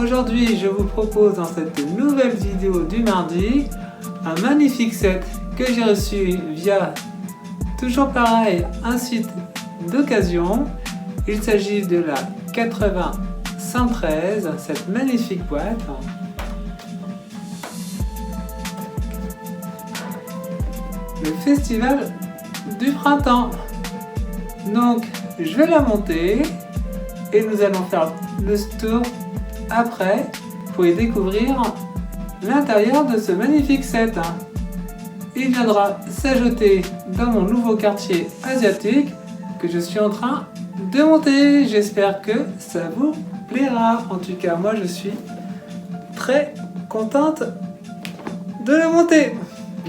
Aujourd'hui, je vous propose dans cette nouvelle vidéo du mardi un magnifique set que j'ai reçu via, toujours pareil, un site d'occasion. Il s'agit de la 80-113, cette magnifique boîte. Le festival du printemps. Donc, je vais la monter et nous allons faire le tour après pour y découvrir l'intérieur de ce magnifique set. Il viendra s'ajouter dans mon nouveau quartier asiatique que je suis en train de monter. J'espère que ça vous plaira. En tout cas, moi je suis très contente de le monter.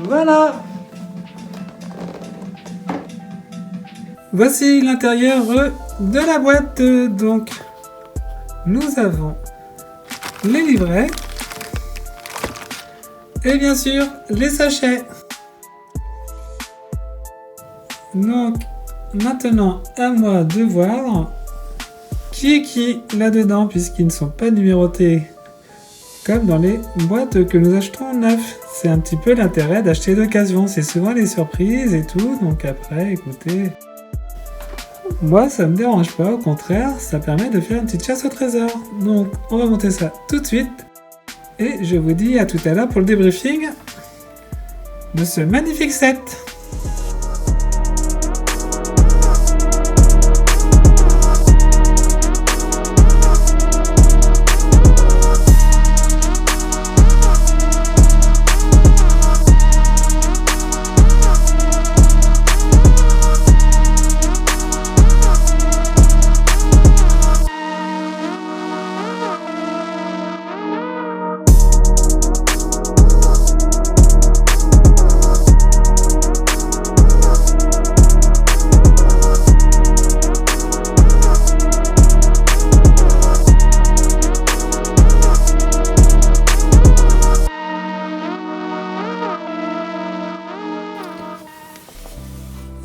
Voilà. Voici l'intérieur de la boîte. Donc, nous avons les livrets et bien sûr les sachets. Donc, maintenant à moi de voir qui est qui là-dedans, puisqu'ils ne sont pas numérotés comme dans les boîtes que nous achetons neuf. C'est un petit peu l'intérêt d'acheter d'occasion, c'est souvent les surprises et tout, donc après, écoutez, moi ça me dérange pas, au contraire, ça permet de faire une petite chasse au trésor. Donc on va monter ça tout de suite, et je vous dis à tout à l'heure pour le débriefing de ce magnifique set.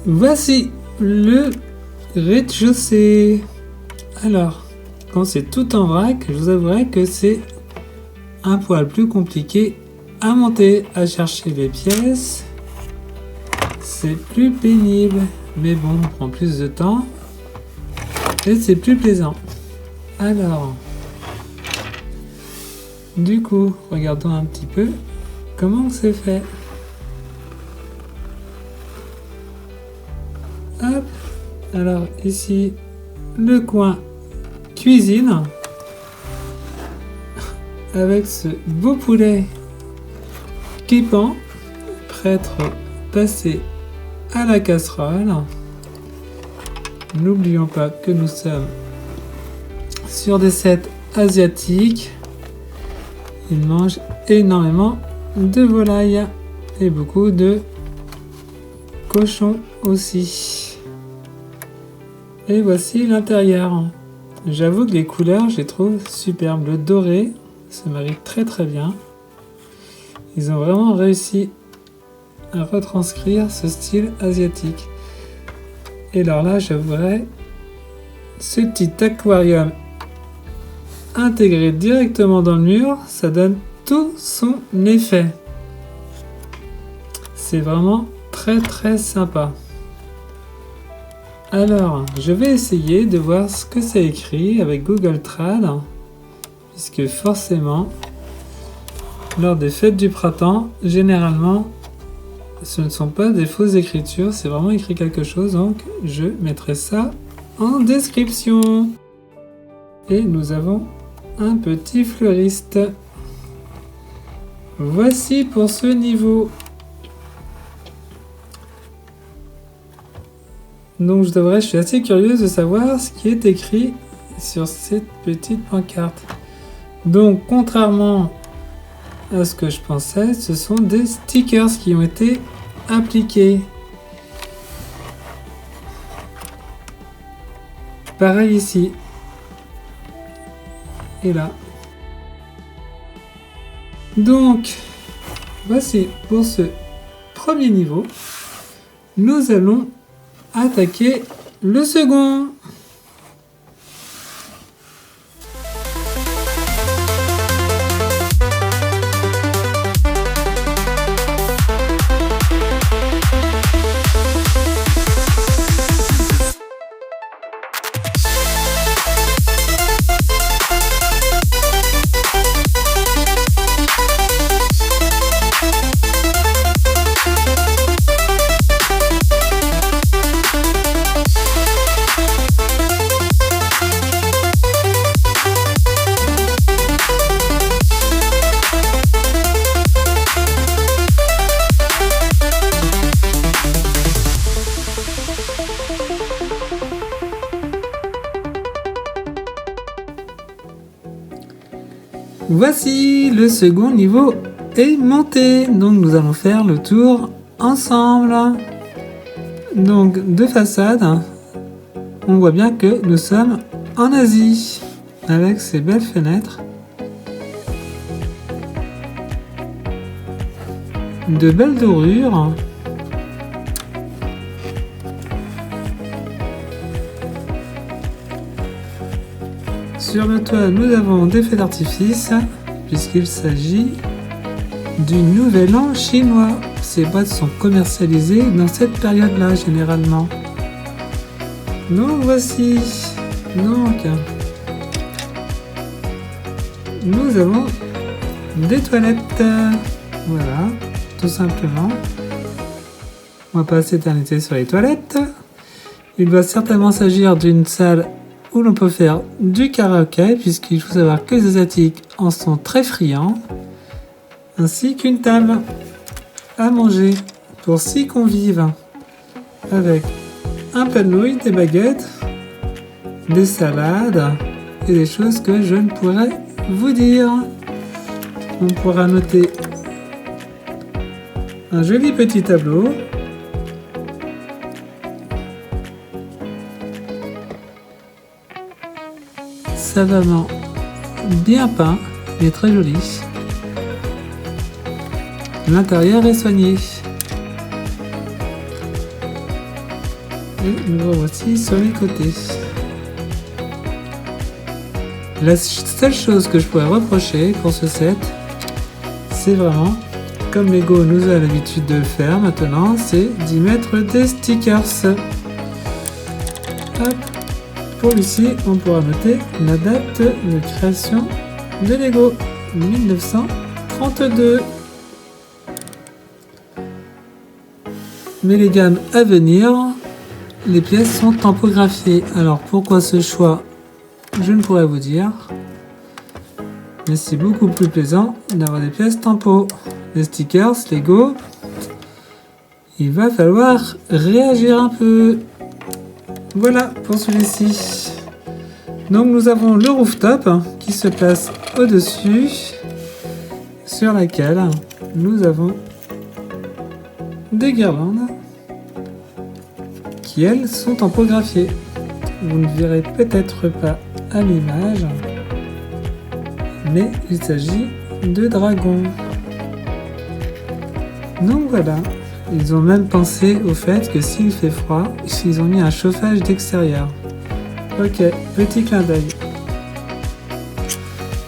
Voici le rez-de-chaussée. Alors, quand c'est tout en vrac, je vous avouerai que c'est un poil plus compliqué à monter, à chercher les pièces. C'est plus pénible, mais bon, on prend plus de temps et c'est plus plaisant. Alors, du coup, regardons un petit peu comment c'est fait. Hop. Alors ici, le coin cuisine avec ce beau poulet qui pend, prêt à être passé à la casserole. N'oublions pas que nous sommes sur des sets asiatiques. Ils mangent énormément de volaille et beaucoup de cochon aussi. Et voici l'intérieur. J'avoue que les couleurs, je les trouve superbes. Le doré se marie très très bien. Ils ont vraiment réussi à retranscrire ce style asiatique. Et alors là, j'avouerais, ce petit aquarium intégré directement dans le mur, ça donne tout son effet. C'est vraiment très très sympa. Alors, je vais essayer de voir ce que c'est écrit avec Google Trad, puisque forcément, lors des fêtes du printemps, généralement, ce ne sont pas des fausses écritures, c'est vraiment écrit quelque chose, donc je mettrai ça en description. Et nous avons un petit fleuriste. Voici pour ce niveau. Donc je suis assez curieuse de savoir ce qui est écrit sur cette petite pancarte. Donc contrairement à ce que je pensais, ce sont des stickers qui ont été appliqués. Pareil ici. Et là. Donc voici pour ce premier niveau. Nous allons attaquer le second. Voici le second niveau est monté. Donc nous allons faire le tour ensemble. Donc de façade, on voit bien que nous sommes en Asie avec ces belles fenêtres. De belles dorures. Sur le toit, nous avons des feux d'artifice, puisqu'il s'agit du Nouvel An chinois. Ces boîtes sont commercialisées dans cette période-là, généralement. Donc voici. Donc, nous avons des toilettes. Voilà, tout simplement. On va pas s'éterniser sur les toilettes. Il doit certainement s'agir d'une salle où l'on peut faire du karaoké, puisqu'il faut savoir que les Asiatiques en sont très friands, ainsi qu'une table à manger pour 6 convives, avec un plat de nouilles, des baguettes, des salades et des choses que je ne pourrais vous dire. On pourra noter un joli petit tableau. Savamment bien peint, mais très joli. L'intérieur est soigné. Et nous voici sur les côtés. La seule chose que je pourrais reprocher pour ce set, c'est vraiment, comme Lego nous a l'habitude de le faire maintenant, c'est d'y mettre des stickers. Hop. Pour ici, on pourra noter la date de création de Lego, 1932. Mais les gammes à venir, les pièces sont tampographiées. Alors pourquoi ce choix, je ne pourrais vous dire. Mais c'est beaucoup plus plaisant d'avoir des pièces tampo. Les stickers, Lego, il va falloir réagir un peu. Voilà pour celui-ci. Donc nous avons le rooftop qui se place au-dessus, sur laquelle nous avons des guirlandes qui elles sont tampographiées. Vous ne verrez peut-être pas à l'image, mais il s'agit de dragons. Donc voilà. Ils ont même pensé au fait que s'il fait froid, ils ont mis un chauffage d'extérieur. Ok, petit clin d'œil.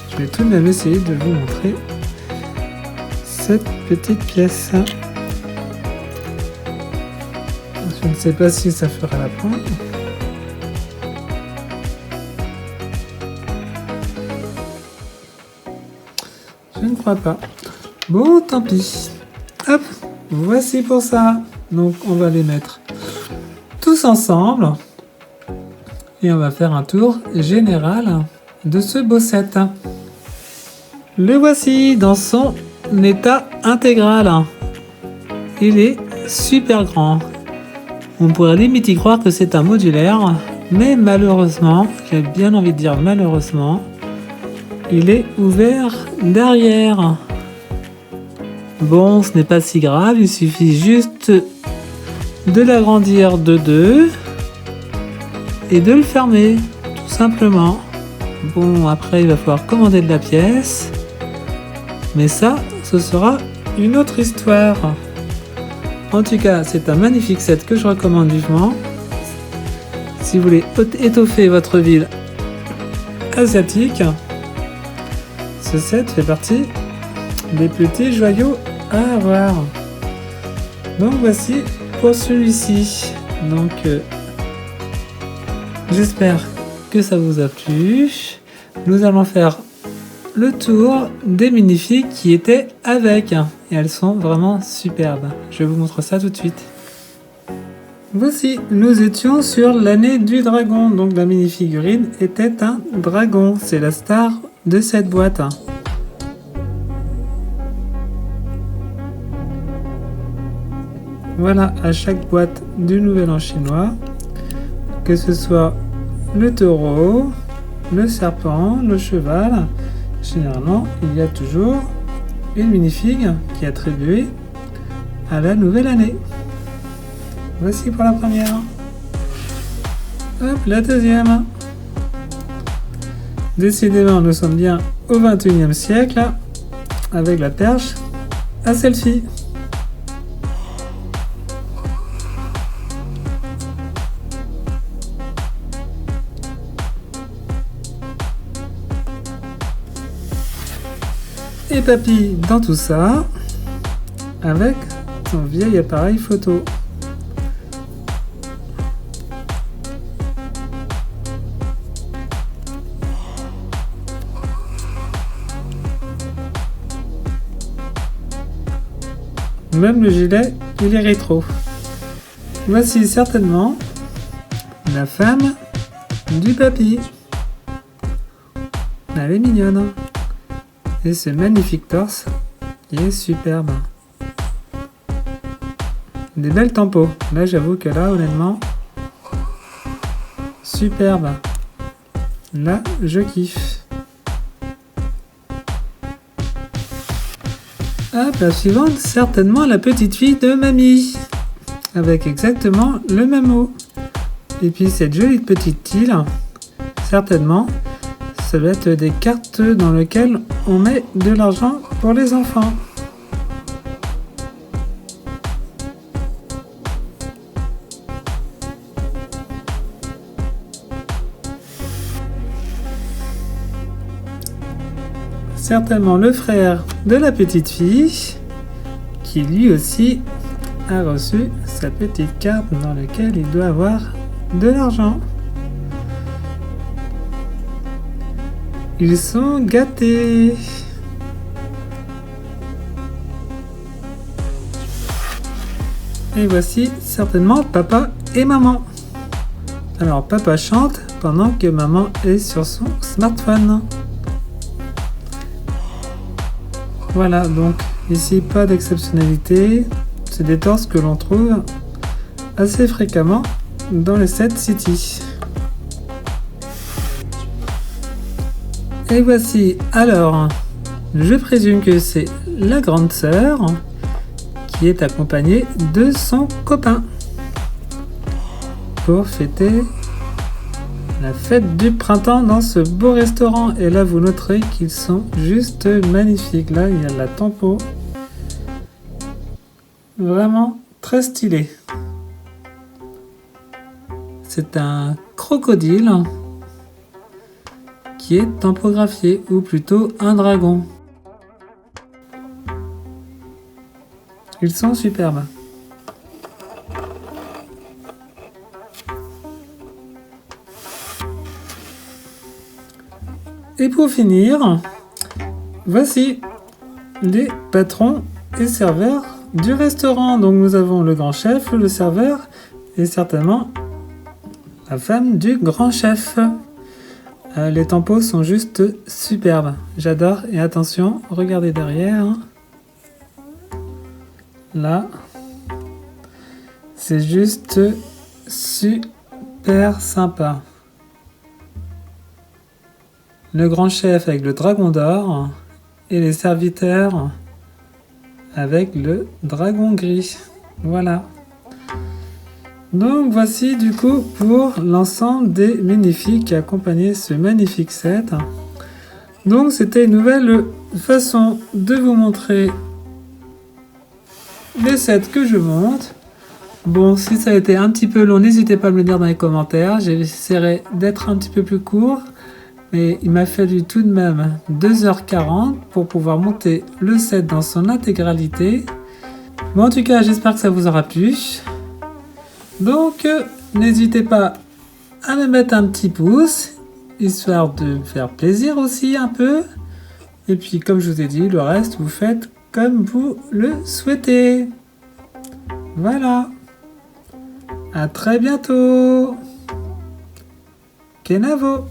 Je vais tout de même essayer de vous montrer cette petite pièce. Je ne sais pas si ça fera la pointe. Je ne crois pas. Bon, tant pis. Hop. Voici pour ça. Donc on va les mettre tous ensemble et on va faire un tour général de ce beau set. Le voici dans son état intégral. Il est super grand. On pourrait limite y croire que c'est un modulaire, mais malheureusement, j'ai bien envie de dire malheureusement, il est ouvert derrière. Bon, ce n'est pas si grave, il suffit juste de l'agrandir de 2 et de le fermer, tout simplement. Bon, après il va falloir commander de la pièce, mais ça, ce sera une autre histoire. En tout cas, c'est un magnifique set que je recommande vivement. Si vous voulez étoffer votre ville asiatique, ce set fait partie des petits joyaux à avoir. Donc voici pour celui-ci. Donc j'espère que ça vous a plu. Nous allons faire le tour des minifigs qui étaient avec. Et elles sont vraiment superbes. Je vous montre ça tout de suite. Voici, nous étions sur l'année du dragon. Donc la minifigurine était un dragon. C'est la star de cette boîte. Voilà à chaque boîte du Nouvel An chinois, que ce soit le taureau, le serpent, le cheval généralement, il y a toujours une minifig qui est attribuée à la nouvelle année. Voici pour la première. Hop, la deuxième. Décidément, nous sommes bien au 21e siècle avec la perche à selfie. Et papy dans tout ça avec son vieil appareil photo. Même le gilet, il est rétro. Voici certainement la femme du papy. Elle est mignonne. Et ce magnifique torse qui est superbe. Des belles tempos. Là, j'avoue que là, honnêtement, superbe. Là, je kiffe. Hop, la suivante, certainement la petite fille de mamie. Avec exactement le même mot. Et puis cette jolie petite île, certainement, ça va être des cartes dans lesquelles on met de l'argent pour les enfants. Certainement le frère de la petite fille, qui lui aussi a reçu sa petite carte dans laquelle il doit avoir de l'argent. Ils sont gâtés. Et voici certainement papa et maman. Alors papa chante pendant que maman est sur son smartphone. Voilà, donc ici pas d'exceptionnalité. C'est des torses que l'on trouve assez fréquemment dans les 7 cities. Et voici, alors, je présume que c'est la grande sœur qui est accompagnée de son copain pour fêter la fête du printemps dans ce beau restaurant. Et là, vous noterez qu'ils sont juste magnifiques. Là, il y a la tempo. Vraiment très stylé. C'est un crocodile qui est tampographié, ou plutôt un dragon. Ils sont superbes. Et pour finir, voici les patrons et serveurs du restaurant. Donc nous avons le grand chef, le serveur et certainement la femme du grand chef. Les tempos sont juste superbes. J'adore. Et attention, regardez derrière. Là, c'est juste super sympa. Le grand chef avec le dragon d'or et les serviteurs avec le dragon gris. Voilà. Donc voici du coup pour l'ensemble des minifigs qui accompagnaient ce magnifique set. Donc c'était une nouvelle façon de vous montrer les sets que je monte. Bon, si ça a été un petit peu long, n'hésitez pas à me le dire dans les commentaires. J'essaierai d'être un petit peu plus court. Mais il m'a fallu tout de même 2h40 pour pouvoir monter le set dans son intégralité. Bon, en tout cas, j'espère que ça vous aura plu. Donc, n'hésitez pas à me mettre un petit pouce, histoire de me faire plaisir aussi un peu. Et puis, comme je vous ai dit, le reste, vous faites comme vous le souhaitez. Voilà. À très bientôt. Kenavo.